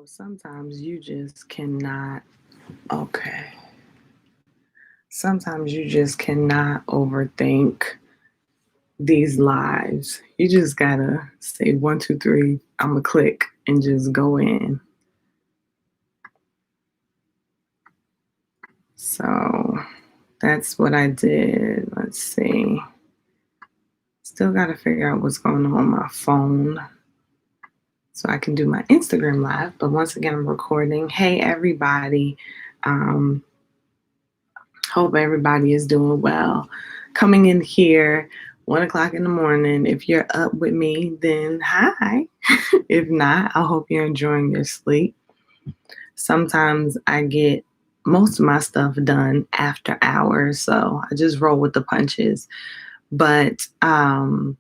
Sometimes you just cannot, okay. Sometimes you just cannot overthink these lives. You just gotta say one, two, three, I'm gonna click and just go in. So that's what I did. Let's see. Still gotta figure out what's going on my phone so I can do my Instagram live. But once again, I'm recording. Hey, everybody. Um, Hope everybody is doing well. Coming in here, 1 o'clock in the morning. If you're up with me, then hi. If not, I hope you're enjoying your sleep. Sometimes I get most of my stuff done after hours, so I just roll with the punches. But in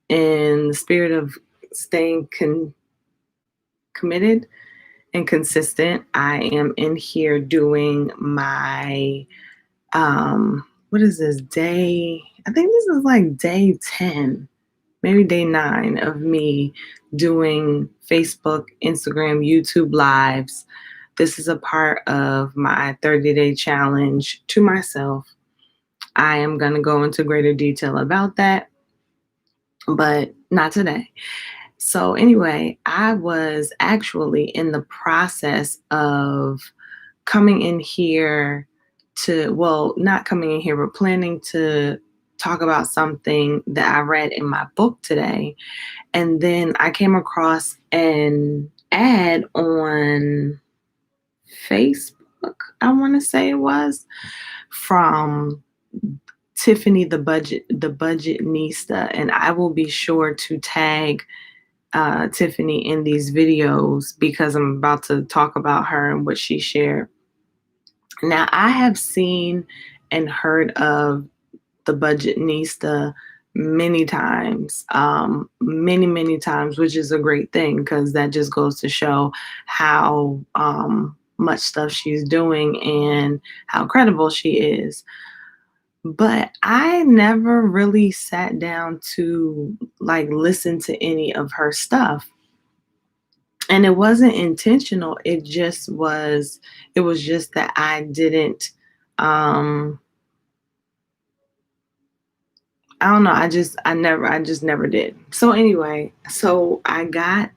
the spirit of staying committed and consistent, I am in here doing my what is this day? I think this is like day 10, maybe day 9 of me doing Facebook, Instagram, YouTube lives. This is a part of my 30-day challenge to myself. I am going to go into greater detail about that, but not today. So, anyway, I was actually in the process of coming in here well, not coming in here, but planning to talk about something that I read in my book today. And then I came across an ad on Facebook, I want to say it was, from Tiffany the Budgetnista, and I will be sure to tag Tiffany in these videos because I'm about to talk about her and what she shared. Now, I have seen and heard of the Budgetnista many times, many times, which is a great thing because that just goes to show how much stuff she's doing and how credible she is. But I never really sat down to like listen to any of her stuff. And it wasn't intentional. It was just that I didn't I don't know. I just never did. So anyway, so I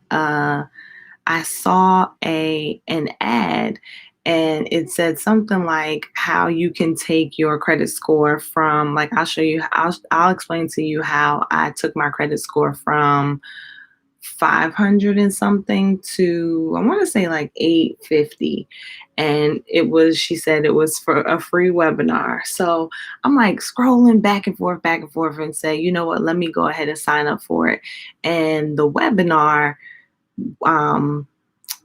saw an ad, and it said something like how you can take your credit score from, like, I'll explain to you how I took my credit score from 500 and something to, I want to say, like 850. And she said it was for a free webinar. So I'm like scrolling back and forth and say, you know what, let me go ahead and sign up for it. And the webinar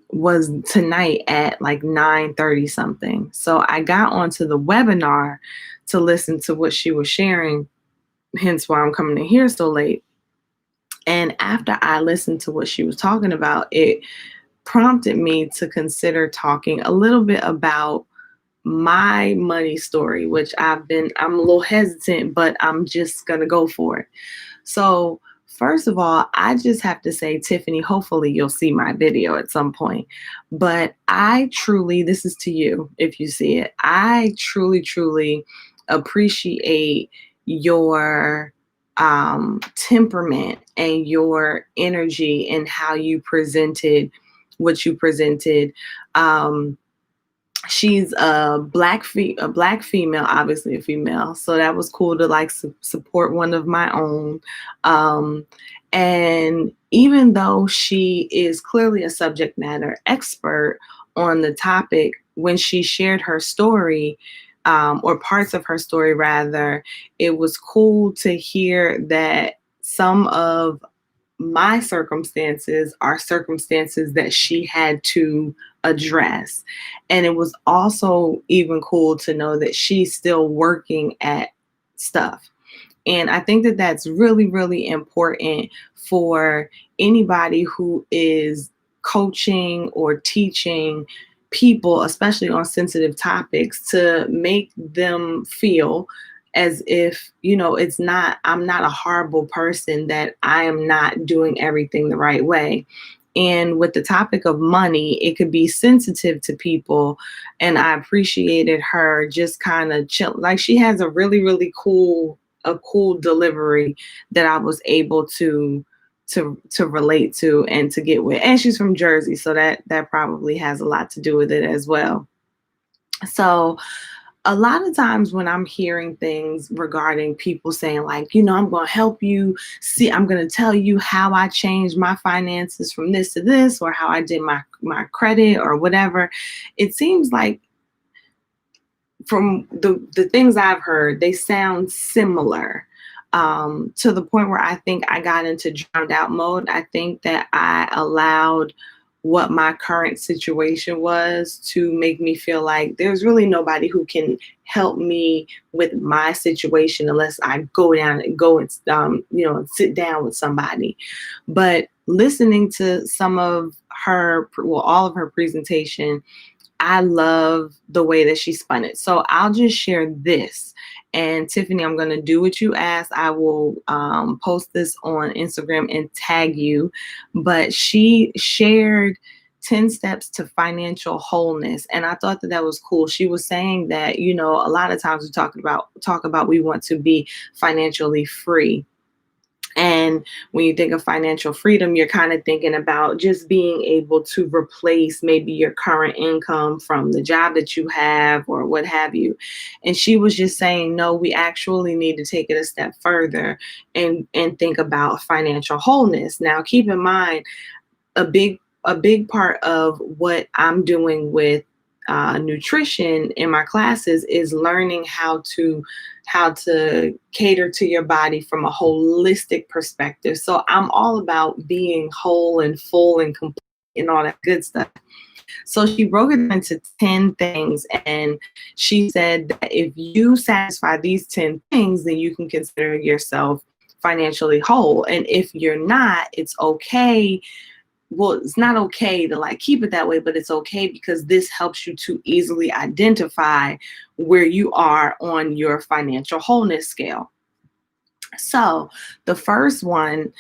was tonight at like 9:30 something. So I got onto the webinar to listen to what she was sharing, hence why I'm coming in here so late. And after I listened to what she was talking about, it prompted me to consider talking a little bit about my money story, which I'm a little hesitant, but I'm just going to go for it. So, first of all, I just have to say, Tiffany, hopefully you'll see my video at some point. But this is to you if you see it, I truly appreciate your temperament and your energy and how you presented what you presented. She's a black female, obviously a female, so that was cool to like support one of my own. And even though she is clearly a subject matter expert on the topic, when she shared her story, or parts of her story rather, it was cool to hear that some of my circumstances are circumstances that she had to address. And it was also even cool to know that she's still working at stuff. And I think that that's really important for anybody who is coaching or teaching people, especially on sensitive topics, to make them feel as if, I'm not a horrible person, that I am not doing everything the right way. And with the topic of money, it could be sensitive to people. And I appreciated her just kind of chill. Like she has a really, really cool delivery that I was able to relate to and to get with. And she's from Jersey, so that probably has a lot to do with it as well. So a lot of times when I'm hearing things regarding people saying like, I'm going to help you see, I'm going to tell you how I changed my finances from this to this, or how I did my credit or whatever. It seems like from the things I've heard, they sound similar, to the point where I think I got into drowned out mode. I think that I allowed what my current situation was to make me feel like there's really nobody who can help me with my situation unless I go and sit down with somebody. But listening to some of all of her presentation, I love the way that she spun it. So I'll just share this. And Tiffany, I'm going to do what you asked. I will post this on Instagram and tag you. But she shared 10 steps to financial wholeness. And I thought that was cool. She was saying that, a lot of times we talk about we want to be financially free. And when you think of financial freedom, you're kind of thinking about just being able to replace maybe your current income from the job that you have or what have you. And she was just saying, no, we actually need to take it a step further and think about financial wholeness. Now, keep in mind, a big part of what I'm doing with nutrition in my classes is learning how to cater to your body from a holistic perspective. So I'm all about being whole and full and complete and all that good stuff. So she broke it into 10 things, and she said that if you satisfy these 10 things, then you can consider yourself financially whole. And if you're not, it's okay. Well, it's not okay to like keep it that way, but it's okay because this helps you to easily identify where you are on your financial wholeness scale. So the first one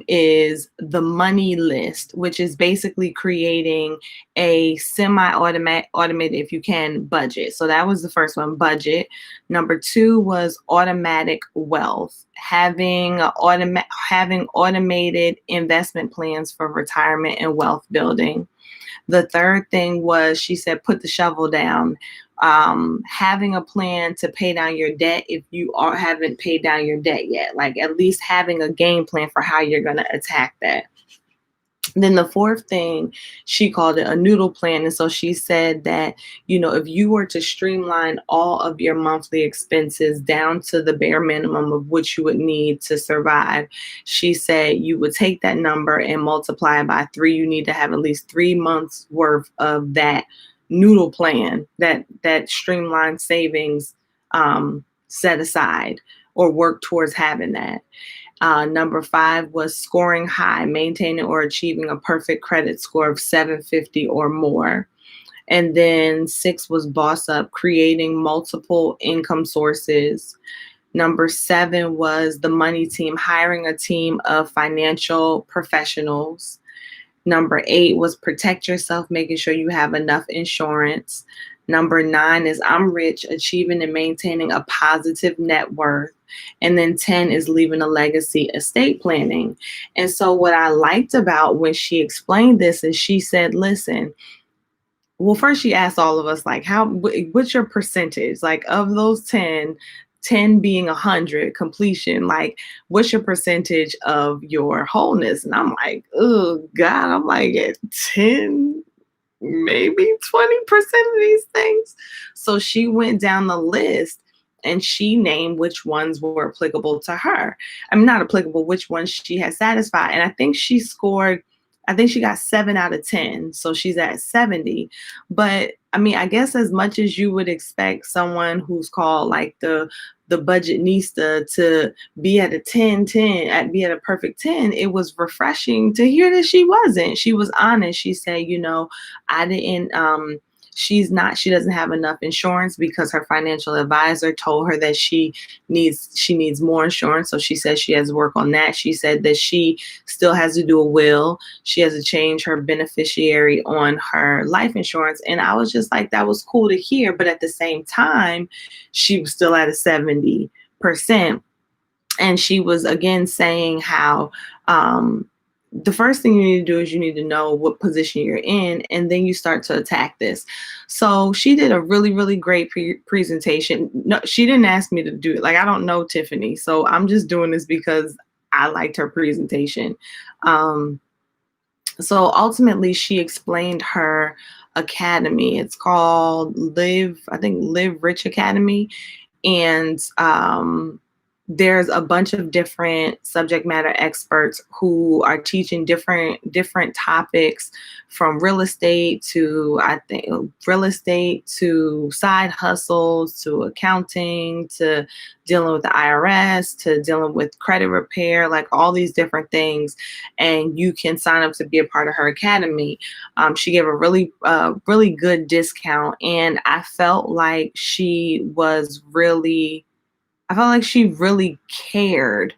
is the money list, which is basically creating a automated, if you can, budget. So that was the first one, budget. Number 2 was automatic wealth, having automated investment plans for retirement and wealth building. The third thing was, she said, put the shovel down. Having a plan to pay down your debt if you haven't paid down your debt yet, like at least having a game plan for how you're going to attack that. Then the fourth thing, she called it a noodle plan. And so she said that, if you were to streamline all of your monthly expenses down to the bare minimum of what you would need to survive, she said you would take that number and multiply it by 3. You need to have at least 3 months worth of that noodle plan, that streamlined savings set aside, or work towards having that. Number 5 was scoring high, maintaining or achieving a perfect credit score of 750 or more. And then 6 was boss up, creating multiple income sources. Number 7 was the money team, hiring a team of financial professionals. Number 8 was protect yourself, making sure you have enough insurance. Number 9 is I'm rich, achieving and maintaining a positive net worth. And then 10 is leaving a legacy, estate planning. And so what I liked about when she explained this is she said, listen, well, first she asked all of us, like, what's your percentage? Like, of those 10 being 100 completion, like, what's your percentage of your wholeness? And I'm like, oh God, I'm like at 10, maybe 20% of these things. So she went down the list and she named which ones were applicable to her. I mean, not applicable, which ones she had satisfied. And I think she got 7 out of 10. So she's at 70. But I mean, I guess as much as you would expect someone who's called like the budgetnista to be at a 10, be at a perfect 10, it was refreshing to hear that she wasn't. She was honest. She said, I didn't, she doesn't have enough insurance because her financial advisor told her that she needs more insurance. So she says she has to work on that. She said that she still has to do a will. She has to change her beneficiary on her life insurance. And I was just like, that was cool to hear. But at the same time, she was still at a 70%. And she was again saying how the first thing you need to do is you need to know what position you're in, and then you start to attack this. So she did a really, really great presentation. No, she didn't ask me to do it. Like, I don't know Tiffany, so I'm just doing this because I liked her presentation. So ultimately, she explained her academy. It's called Live Rich Academy. And there's a bunch of different subject matter experts who are teaching different topics, from real estate to side hustles to accounting to dealing with the IRS to dealing with credit repair, like all these different things. And you can sign up to be a part of her academy. She gave a really good discount, and I felt like she really cared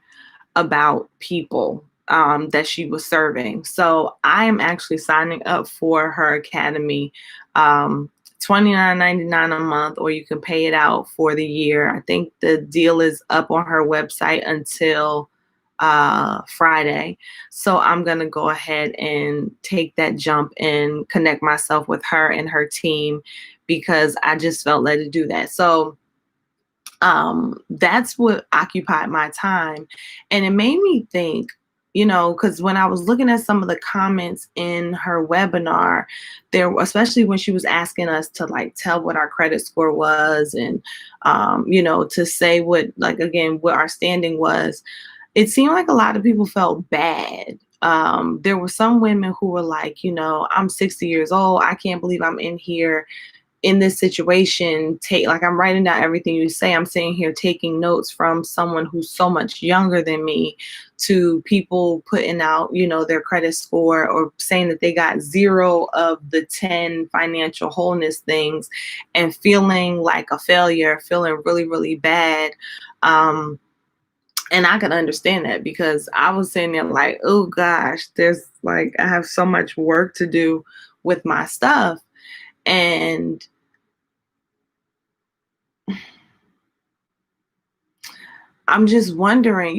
about people that she was serving. So I am actually signing up for her academy, $29.99 a month, or you can pay it out for the year. I think the deal is up on her website until Friday. So I'm going to go ahead and take that jump and connect myself with her and her team, because I just felt led to do that. So that's what occupied my time. And it made me think, because when I was looking at some of the comments in her webinar, especially when she was asking us to like tell what our credit score was, and to say what our standing was, it seemed like a lot of people felt bad. There were some women who were like, I'm 60 years old. I can't believe I'm in here in this situation. I'm writing down everything you say. I'm sitting here taking notes from someone who's so much younger than me, to people putting out, their credit score, or saying that they got 0 of the 10 financial wholeness things and feeling like a failure, feeling really, really bad. And I could understand that, because I was sitting there like, oh gosh, I have so much work to do with my stuff. And I'm just wondering,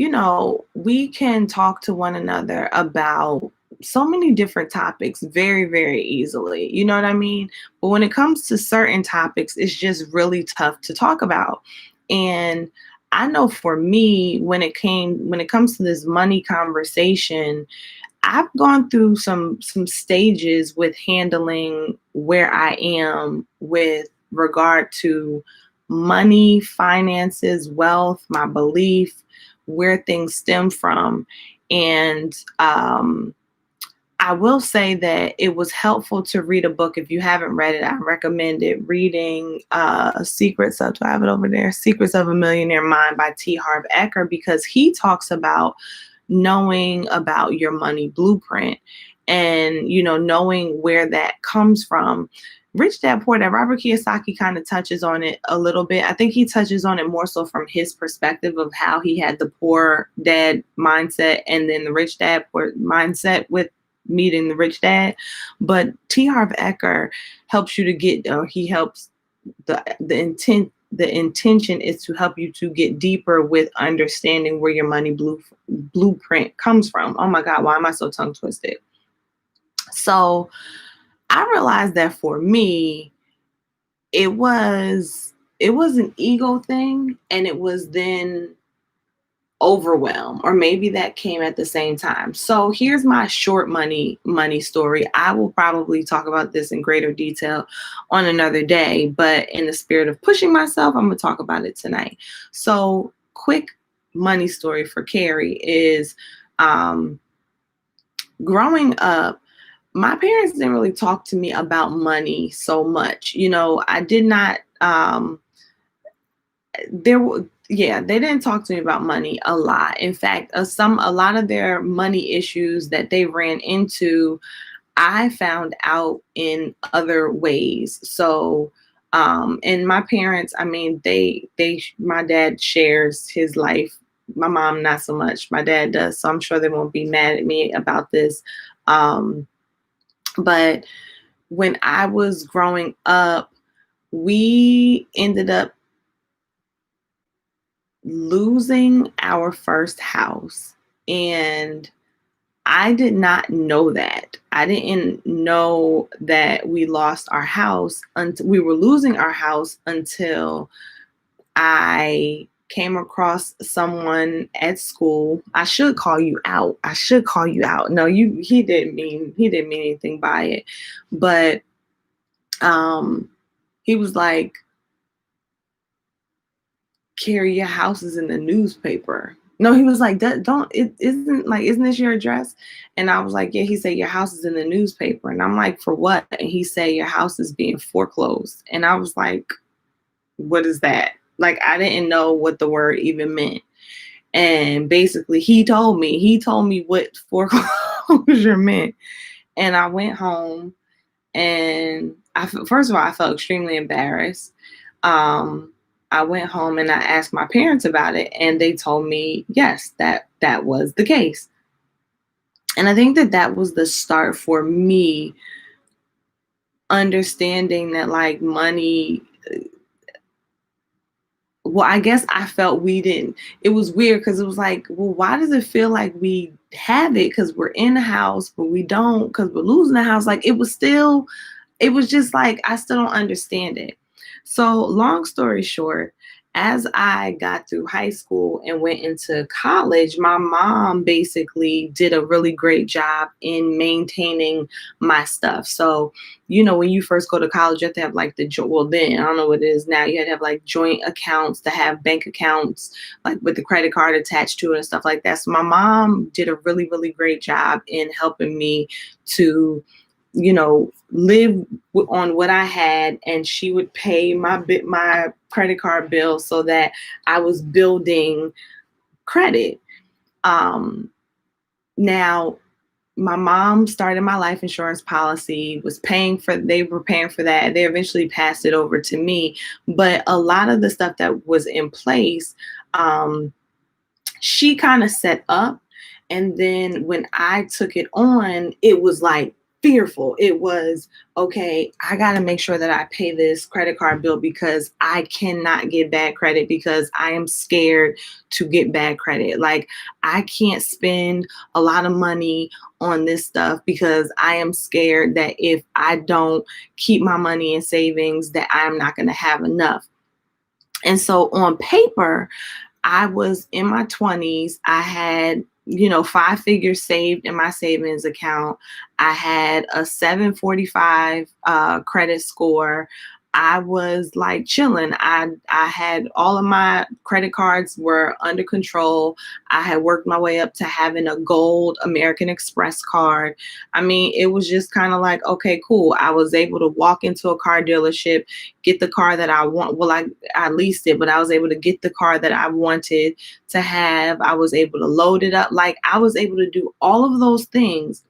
we can talk to one another about so many different topics very, very easily. You know what I mean? But when it comes to certain topics, it's just really tough to talk about. And I know for me, when it comes to this money conversation, I've gone through some stages with handling where I am with regard to money, finances, wealth, my belief, where things stem from. And I will say that it was helpful to read a book. If you haven't read it, I recommend it. Reading Secrets of, do I have it over there? Secrets of a Millionaire Mind by T. Harv Eker, because he talks about knowing about your money blueprint, and knowing where that comes from. Rich Dad Poor Dad, Robert Kiyosaki kind of touches on it a little bit. I think he touches on it more so from his perspective of how he had the poor dad mindset and then the rich dad poor mindset with meeting the rich dad. But T. Harv Eker helps you to get, or he helps, the intention is to help you to get deeper with understanding where your money blueprint comes from. Oh my God, why am I so tongue twisted? So I realized that for me, it was an ego thing, and it was then overwhelm, or maybe that came at the same time. So here's my short money story. I will probably talk about this in greater detail on another day, but in the spirit of pushing myself, I'm going to talk about it tonight. So quick money story for Carrie is growing up, my parents didn't really talk to me about money so much. I did not they didn't talk to me about money a lot. In fact, a lot of their money issues that they ran into, I found out in other ways. So, and my parents, I mean, my dad shares his life. My mom, not so much. My dad does. So I'm sure they won't be mad at me about this. Um, but when I was growing up, we ended up losing our first house. And I did not know that. I didn't know that we lost our house until we were losing our house until I came across someone at school. I should call you out. I should call you out. No, he didn't mean anything by it. But um he was like, "Carrie, your house is in the newspaper." No, he was like, "That don't it isn't like isn't this your address?" And I was like, "Yeah." He said, "Your house is in the newspaper." And I'm like, "For what?" And he said, "Your house is being foreclosed." And I was like, "What is that?" Like I didn't know what the word even meant. And basically he told me what foreclosure meant. And I went home and first of all, I felt extremely embarrassed. Um, I went home and I asked my parents about it, and they told me yes, that was the case. And I think that that was the start for me understanding that like money. Well, I guess I felt we didn't. It was weird because it was like, well, why does it feel like we have it? Because we're in the house, but we don't because we're losing the house. Like it was just like I still don't understand it. So, long story short, as I got through high school and went into college, my mom basically did a really great job in maintaining my stuff. So, when you first go to college, you have to have like well, then I don't know what it is now. You had to have like joint accounts to have bank accounts, like with the credit card attached to it and stuff like that. So, my mom did a really, really great job in helping me to live on what I had, and she would pay my credit card bill so that I was building credit. Um, Now, my mom started my life insurance policy, they were paying for that. They eventually passed it over to me, but a lot of the stuff that was in place, um, she kind of set up. And then when I took it on, it was like fearful. It was, okay, I got to make sure that I pay this credit card bill because I cannot get bad credit because I am scared to get bad credit. Like, I can't spend a lot of money on this stuff because I am scared that if I don't keep my money in savings, that I'm not going to have enough. And so on paper, I was in my 20s. I had, 5 figures saved in my savings account. I had a 745 credit score. I was like chilling. I had all of my credit cards were under control. I had worked my way up to having a gold American Express card. I mean, it was just kind of like, okay, cool. I was able to walk into a car dealership, get the car that I want. Well, I leased it, but I was able to get the car that I wanted to have. I was able to load it up. Like, I was able to do all of those things.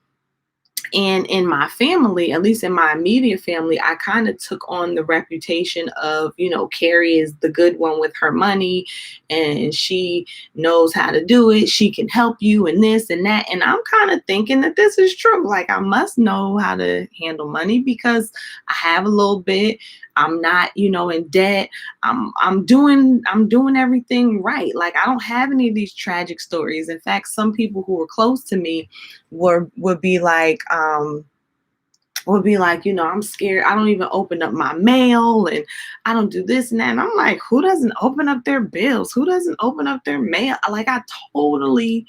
And in my family, at least in my immediate family, I kind of took on the reputation of, Carrie is the good one with her money and she knows how to do it. She can help you and this and that. And I'm kind of thinking that this is true. Like, I must know how to handle money because I have a little bit. I'm not, in debt. I'm doing everything right. Like, I don't have any of these tragic stories. In fact, some people who were close to me would be like, I'm scared. I don't even open up my mail and I don't do this and that. And I'm like, who doesn't open up their bills? Who doesn't open up their mail? Like, I totally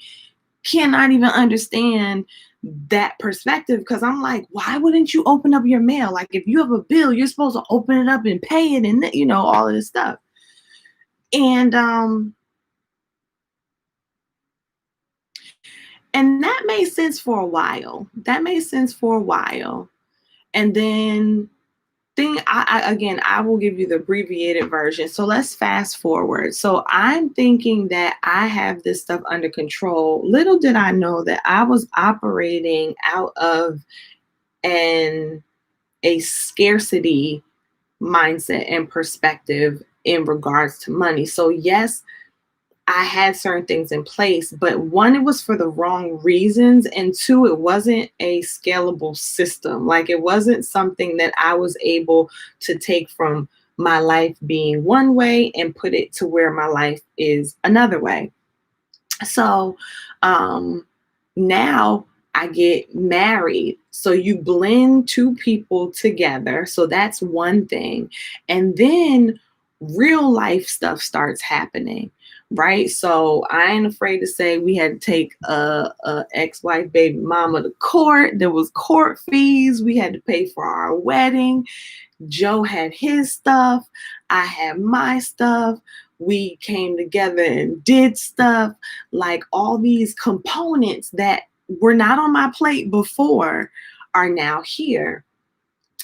cannot even understand that perspective because I'm like, why wouldn't you open up your mail? Like, if you have a bill, you're supposed to open it up and pay it and all of this stuff. And that made sense for a while. And then I will give you the abbreviated version. So let's fast forward. So I'm thinking that I have this stuff under control. Little did I know that I was operating out of and a scarcity mindset and perspective in regards to money. So yes, I had certain things in place, but one, it was for the wrong reasons. And two, it wasn't a scalable system. Like it wasn't something that I was able to take from my life being one way and put it to where my life is another way. So now I get married. So you blend two people together. So that's one thing. And then real life stuff starts happening. Right. So I ain't afraid to say we had to take a ex-wife baby mama to court. There was court fees. We had to pay for our wedding. Joe had his stuff. I had my stuff. We came together and did stuff. Like all these components that were not on my plate before are now here.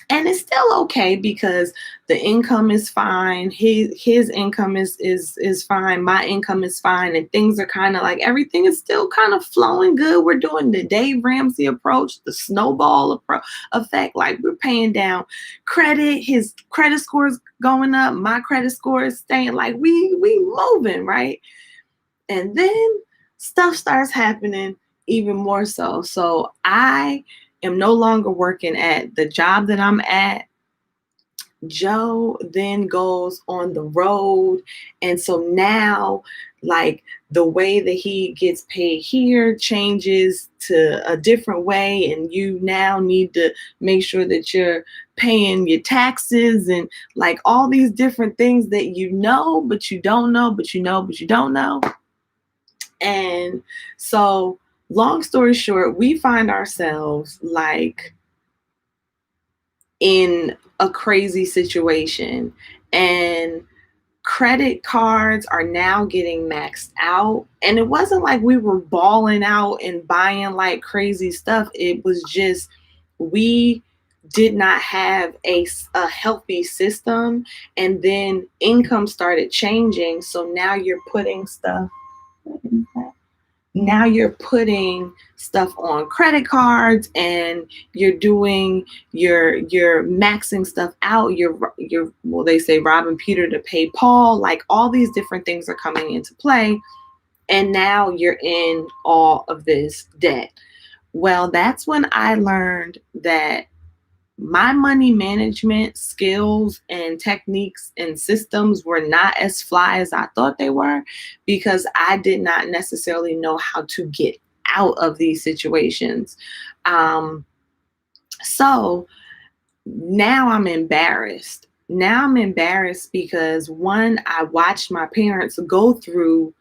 And it's still okay because the income is fine. His income is fine. My income is fine, and things are kind of like everything is still kind of flowing good. We're doing the Dave Ramsey approach, the snowball effect. Like we're paying down credit. His credit score is going up. My credit score is staying. Like we moving, right? And then stuff starts happening even more so. So I am no longer working at the job that I'm at. Joe then goes on the road. And so now, like, the way that he gets paid here changes to a different way. And you now need to make sure that you're paying your taxes and like all these different things that you know, but you don't know, but you know, but you don't know. And so, long story short, we find ourselves like in a crazy situation, and credit cards are now getting maxed out. And it wasn't like we were balling out and buying like crazy stuff. It was just we did not have a healthy system, and then income started changing. So now you're putting stuff now you're putting stuff on credit cards, and you're maxing stuff out. You're well, they say robbing Peter to pay Paul. Like all these different things are coming into play, and now you're in all of this debt. Well, that's when I learned that my money management skills and techniques and systems were not as fly as I thought they were, because I did not necessarily know how to get out of these situations. So now I'm embarrassed. Now I'm embarrassed because one, I watched my parents go through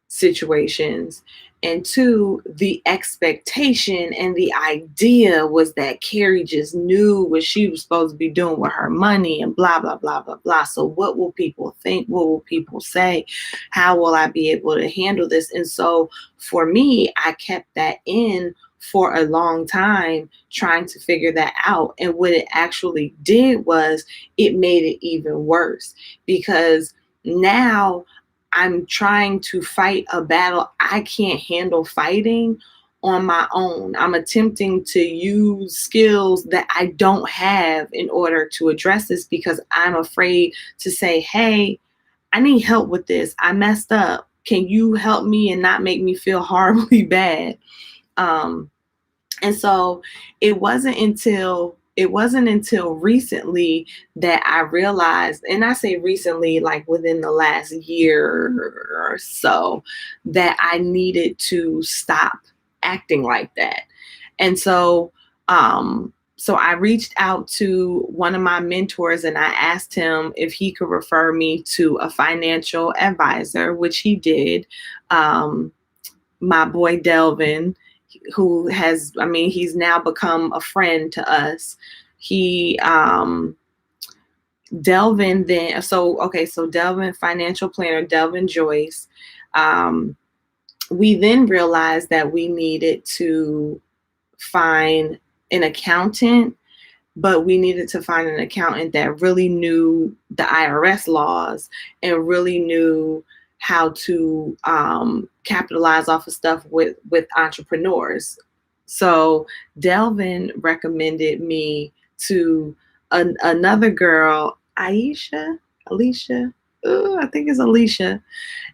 situations, and two, the expectation and the idea was that Carrie just knew what she was supposed to be doing with her money and blah blah blah blah blah. So what will people think? What will people say? How will I be able to handle this? And so for me, I kept that in for a long time, trying to figure that out. And what it actually did was it made it even worse, because now I'm trying to fight a battle I can't handle fighting on my own. I'm attempting to use skills that I don't have in order to address this, because I'm afraid to say, hey, I need help with this. I messed up. Can you help me and not make me feel horribly bad? And so it wasn't until recently that I realized, and I say recently, like within the last year or so, that I needed to stop acting like that. And so, so I reached out to one of my mentors and I asked him if he could refer me to a financial advisor, which he did. My boy Delvin, who has, I mean, he's now become a friend to us. He, Delvin then, so Delvin, financial planner, Delvin Joyce. We then realized that we needed to find an accountant, but we needed to find an accountant that really knew the IRS laws and really knew how to capitalize off of stuff with entrepreneurs. So Delvin recommended me to another girl, Alicia. I think it's Alicia.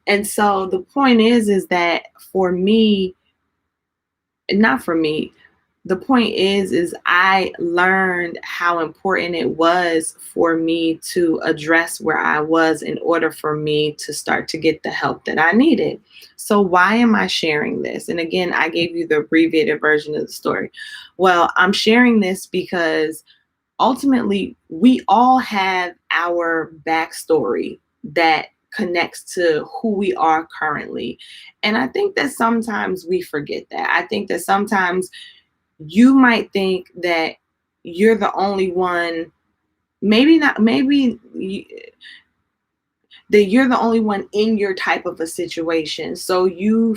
And so the point is that for me, not for me, the point is I learned how important it was for me to address where I was in order for me to start to get the help that I needed. So why am I sharing this? And again, I gave you the abbreviated version of the story. Well, I'm sharing this because ultimately we all have our backstory that connects to who we are currently. And I think that sometimes we forget that. I think that sometimes you might think that you're the only one, maybe not, that you're the only one in your type of a situation. So you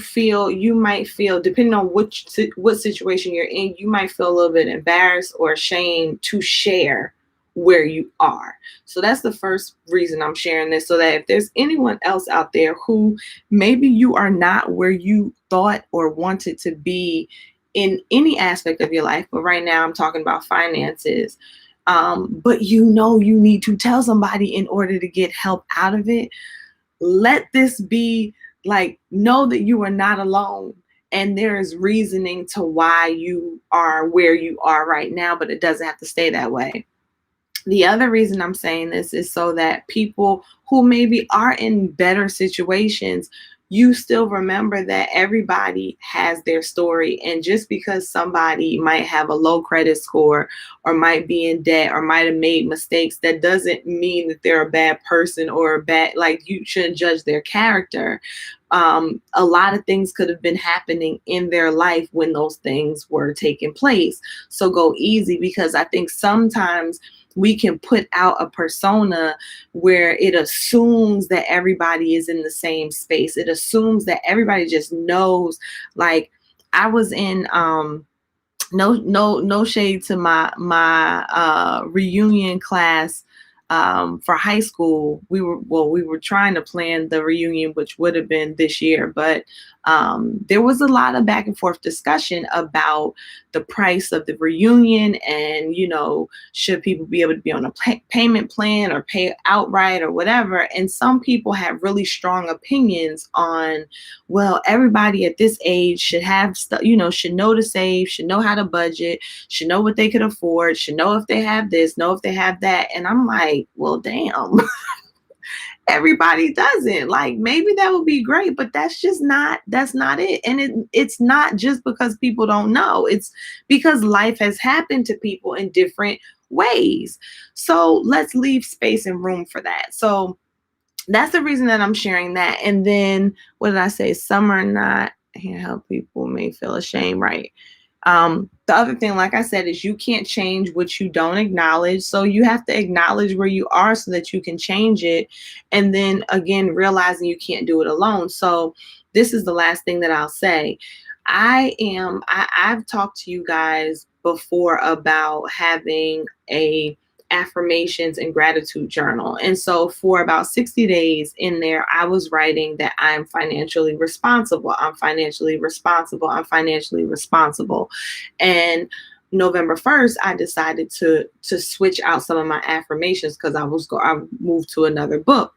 might feel, depending on what situation you're in, you might feel a little bit embarrassed or ashamed to share where you are. So that's the first reason I'm sharing this, so that if there's anyone else out there who maybe you are not where you thought or wanted to be in any aspect of your life, but right now I'm talking about finances, but you need to tell somebody in order to get help out of it. Let this be like, know that you are not alone. And there is reasoning to why you are where you are right now, but it doesn't have to stay that way. The other reason I'm saying this is so that people who maybe are in better situations, you still remember that everybody has their story. And just because somebody might have a low credit score or might be in debt or might have made mistakes, that doesn't mean that they're a bad person or a bad, like, you shouldn't judge their character. A lot of things could have been happening in their life when those things were taking place. So go easy, because I think sometimes we can put out a persona where it assumes that everybody is in the same space. It assumes that everybody just knows. Like, I was in no shade to my reunion class for high school. We were trying to plan the reunion, which would have been this year, but there was a lot of back and forth discussion about the price of the reunion, and should people be able to be on a payment plan or pay outright or whatever. And some people have really strong opinions on, well, everybody at this age should have stuff, should know to save, should know how to budget, should know what they could afford, should know if they have this, know if they have that. And I'm like, well, damn. Everybody doesn't. Like, maybe that would be great, but that's not it. And it's not just because people don't know. It's because life has happened to people in different ways. So let's leave space and room for that. So that's the reason that I'm sharing that. And then, what did I say? Some are not. How people may feel ashamed, right? The other thing, like I said, is you can't change what you don't acknowledge. So you have to acknowledge where you are so that you can change it. And then again, realizing you can't do it alone. So this is the last thing that I'll say. I've talked to you guys before about having a affirmations and gratitude journal. And so for about 60 days in there, I was writing that I'm financially responsible. I'm financially responsible. I'm financially responsible. And November 1st, I decided to switch out some of my affirmations because I moved to another book.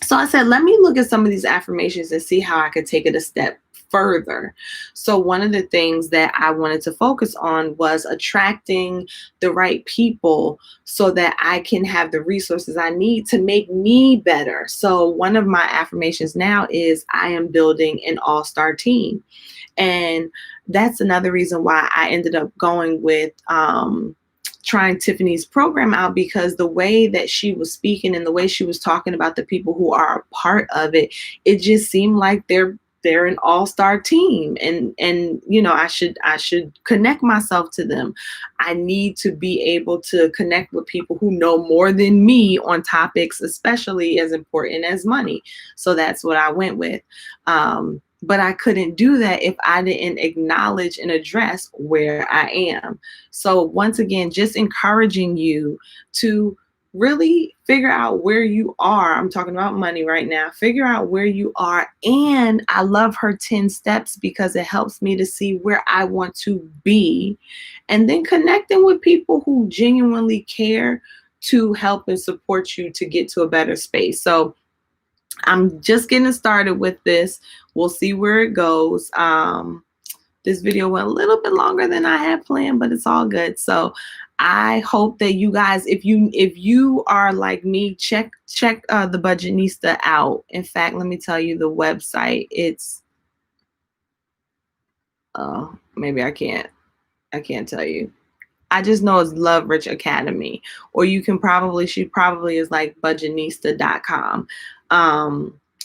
So I said, let me look at some of these affirmations and see how I could take it a step further. So one of the things that I wanted to focus on was attracting the right people so that I can have the resources I need to make me better. So one of my affirmations now is I am building an all-star team. And that's another reason why I ended up going with trying Tiffany's program out, because the way that she was speaking and the way she was talking about the people who are a part of it, it just seemed like they're an all-star team, and I should connect myself to them. I need to be able to connect with people who know more than me on topics, especially as important as money. So that's what I went with. But I couldn't do that if I didn't acknowledge and address where I am. So once again, just encouraging you to really figure out where you are. I'm talking about money right now. Figure out where you are. And I love her 10 steps because it helps me to see where I want to be. And then connecting with people who genuinely care to help and support you to get to a better space. So I'm just getting started with this. We'll see where it goes. This video went a little bit longer than I had planned, but it's all good. So I hope that you guys, if you are like me, check the Budgetnista out. In fact, let me tell you the website. It's maybe I can't tell you. I just know it's Love Rich Academy, or you can probably, she probably is like budgetnista.com.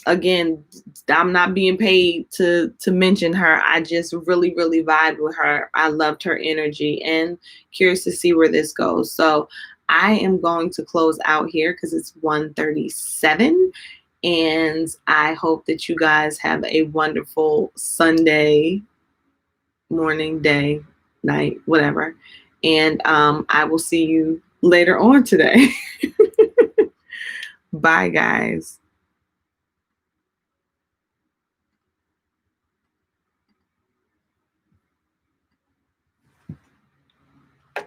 Again, I'm not being paid to mention her. I just really, really vibed with her. I loved her energy and curious to see where this goes. So I am going to close out here because it's 1:37. And I hope that you guys have a wonderful Sunday morning, day, night, whatever. And I will see you later on today. Bye, guys.